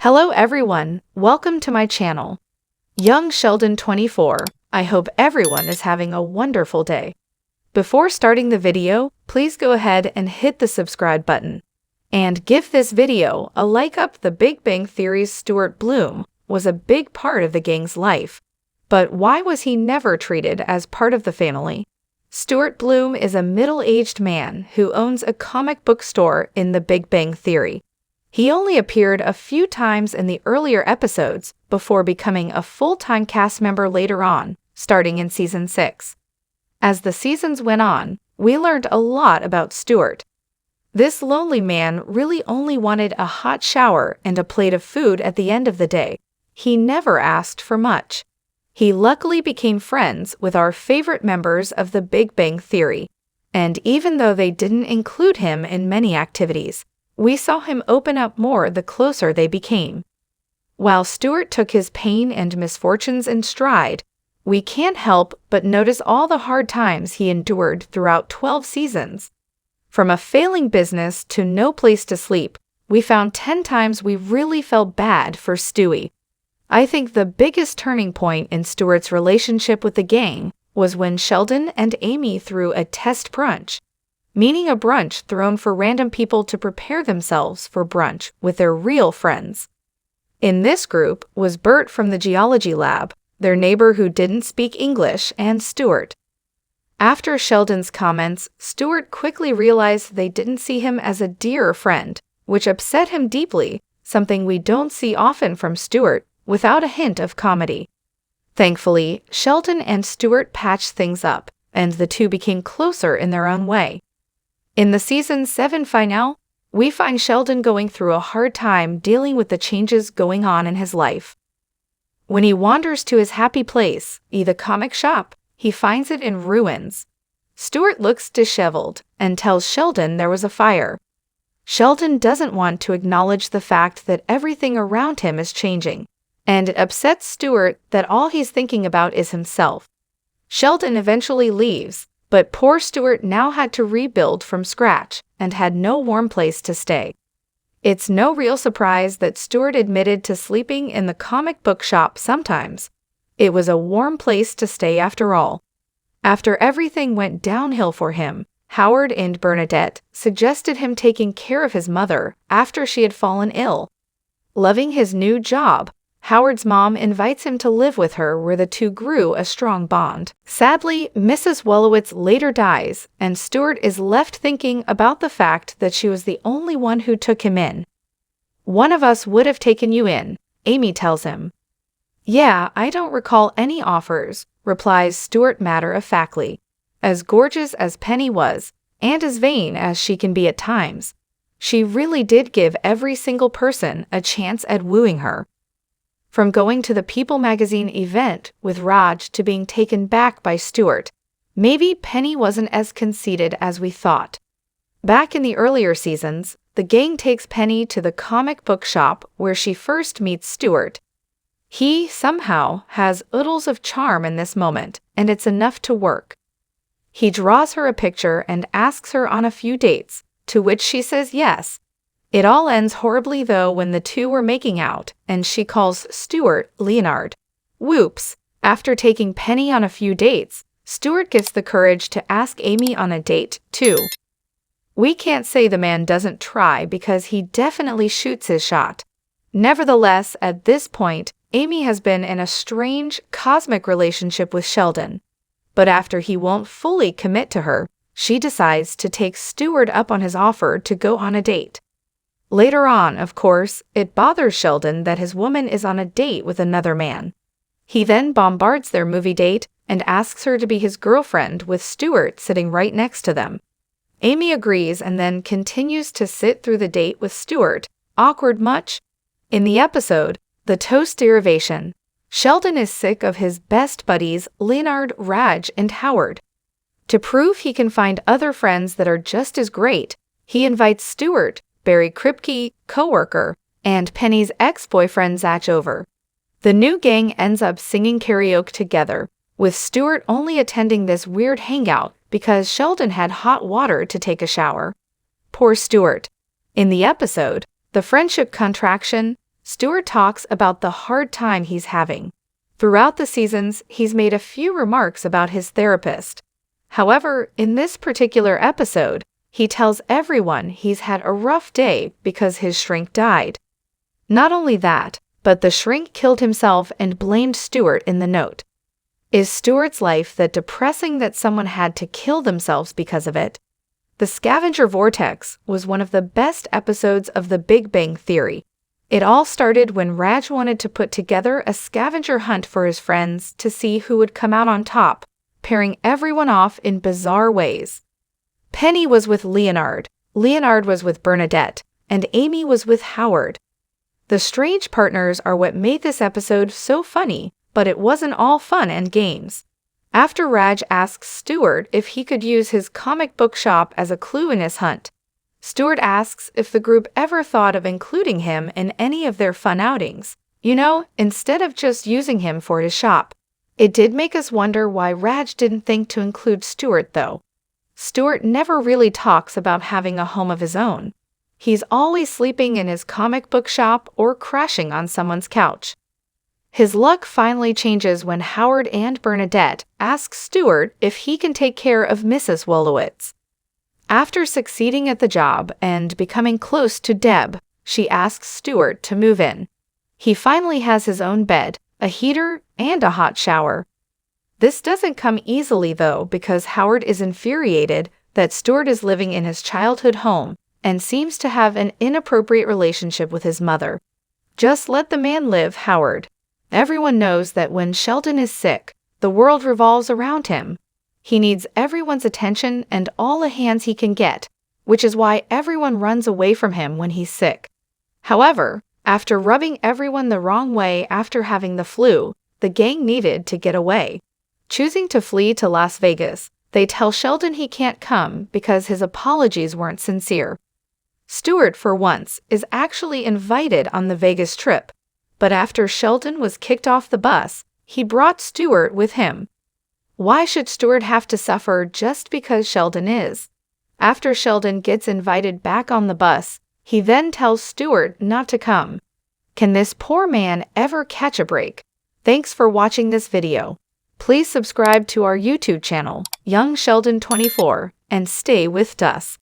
Hello everyone, welcome to my channel. Young Sheldon 24, I hope everyone is having a wonderful day. Before starting the video, please go ahead and hit the subscribe button. And give this video a like up. The Big Bang Theory's Stuart Bloom was a big part of the gang's life. But why was he never treated as part of the family? Stuart Bloom is a middle-aged man who owns a comic book store in The Big Bang Theory. He only appeared a few times in the earlier episodes before becoming a full-time cast member later on, starting in Season 6. As the seasons went on, we learned a lot about Stuart. This lonely man really only wanted a hot shower and a plate of food at the end of the day. He never asked for much. He luckily became friends with our favorite members of The Big Bang Theory, and even though they didn't include him in many activities, we saw him open up more the closer they became. While Stuart took his pain and misfortunes in stride, we can't help but notice all the hard times he endured throughout 12 seasons. From a failing business to no place to sleep, we found 10 times we really felt bad for Stewie. I think the biggest turning point in Stuart's relationship with the gang was when Sheldon and Amy threw a test brunch, meaning a brunch thrown for random people to prepare themselves for brunch with their real friends. In this group was Bert from the geology lab, their neighbor who didn't speak English, and Stuart. After Sheldon's comments, Stuart quickly realized they didn't see him as a dear friend, which upset him deeply, something we don't see often from Stuart, without a hint of comedy. Thankfully, Sheldon and Stuart patched things up, and the two became closer in their own way. In the Season 7 finale, we find Sheldon going through a hard time dealing with the changes going on in his life. When he wanders to his happy place, the comic shop, he finds it in ruins. Stuart looks disheveled and tells Sheldon there was a fire. Sheldon doesn't want to acknowledge the fact that everything around him is changing, and it upsets Stuart that all he's thinking about is himself. Sheldon eventually leaves, but poor Stuart now had to rebuild from scratch and had no warm place to stay. It's no real surprise that Stuart admitted to sleeping in the comic book shop sometimes. It was a warm place to stay after all. After everything went downhill for him, Howard and Bernadette suggested him taking care of his mother after she had fallen ill. Loving his new job, Howard's mom invites him to live with her, where the two grew a strong bond. Sadly, Mrs. Wolowitz later dies, and Stuart is left thinking about the fact that she was the only one who took him in. "One of us would have taken you in," Amy tells him. "Yeah, I don't recall any offers," replies Stuart matter-of-factly. As gorgeous as Penny was, and as vain as she can be at times, she really did give every single person a chance at wooing her. From going to the People magazine event with Raj to being taken back by Stuart, maybe Penny wasn't as conceited as we thought. Back in the earlier seasons, the gang takes Penny to the comic book shop where she first meets Stuart. He, somehow, has oodles of charm in this moment, and it's enough to work. He draws her a picture and asks her on a few dates, to which she says yes. It all ends horribly though when the two were making out, and she calls Stuart Leonard. Whoops! After taking Penny on a few dates, Stuart gets the courage to ask Amy on a date, too. We can't say the man doesn't try because he definitely shoots his shot. Nevertheless, at this point, Amy has been in a strange, cosmic relationship with Sheldon. But after he won't fully commit to her, she decides to take Stuart up on his offer to go on a date. Later on, of course, it bothers Sheldon that his woman is on a date with another man. He then bombards their movie date and asks her to be his girlfriend with Stuart sitting right next to them. Amy agrees and then continues to sit through the date with Stuart. Awkward much? In the episode, The Toast Derivation, Sheldon is sick of his best buddies Leonard, Raj, and Howard. To prove he can find other friends that are just as great, he invites Stuart, Barry Kripke, co-worker, and Penny's ex-boyfriend Zach over. The new gang ends up singing karaoke together, with Stuart only attending this weird hangout because Sheldon had hot water to take a shower. Poor Stuart. In the episode, The Friendship Contraction, Stuart talks about the hard time he's having. Throughout the seasons, he's made a few remarks about his therapist. However, in this particular episode, he tells everyone he's had a rough day because his shrink died. Not only that, but the shrink killed himself and blamed Stuart in the note. Is Stuart's life that depressing that someone had to kill themselves because of it? The Scavenger Vortex was one of the best episodes of The Big Bang Theory. It all started when Raj wanted to put together a scavenger hunt for his friends to see who would come out on top, pairing everyone off in bizarre ways. Penny was with Leonard was with Bernadette, and Amy was with Howard. The strange partners are what made this episode so funny, but it wasn't all fun and games. After Raj asks Stuart if he could use his comic book shop as a clue in his hunt, Stuart asks if the group ever thought of including him in any of their fun outings, instead of just using him for his shop. It did make us wonder why Raj didn't think to include Stuart, though. Stuart never really talks about having a home of his own. He's always sleeping in his comic book shop or crashing on someone's couch. His luck finally changes when Howard and Bernadette ask Stuart if he can take care of Mrs. Wolowitz. After succeeding at the job and becoming close to Deb, she asks Stuart to move in. He finally has his own bed, a heater, and a hot shower. This doesn't come easily, though, because Howard is infuriated that Stuart is living in his childhood home and seems to have an inappropriate relationship with his mother. Just let the man live, Howard. Everyone knows that when Sheldon is sick, the world revolves around him. He needs everyone's attention and all the hands he can get, which is why everyone runs away from him when he's sick. However, after rubbing everyone the wrong way after having the flu, the gang needed to get away. Choosing to flee to Las Vegas, they tell Sheldon he can't come because his apologies weren't sincere. Stuart, for once, is actually invited on the Vegas trip, but after Sheldon was kicked off the bus, he brought Stuart with him. Why should Stuart have to suffer just because Sheldon is? After Sheldon gets invited back on the bus, he then tells Stuart not to come. Can this poor man ever catch a break? Thanks for watching this video. Please subscribe to our YouTube channel, Young Sheldon 24, and stay with us.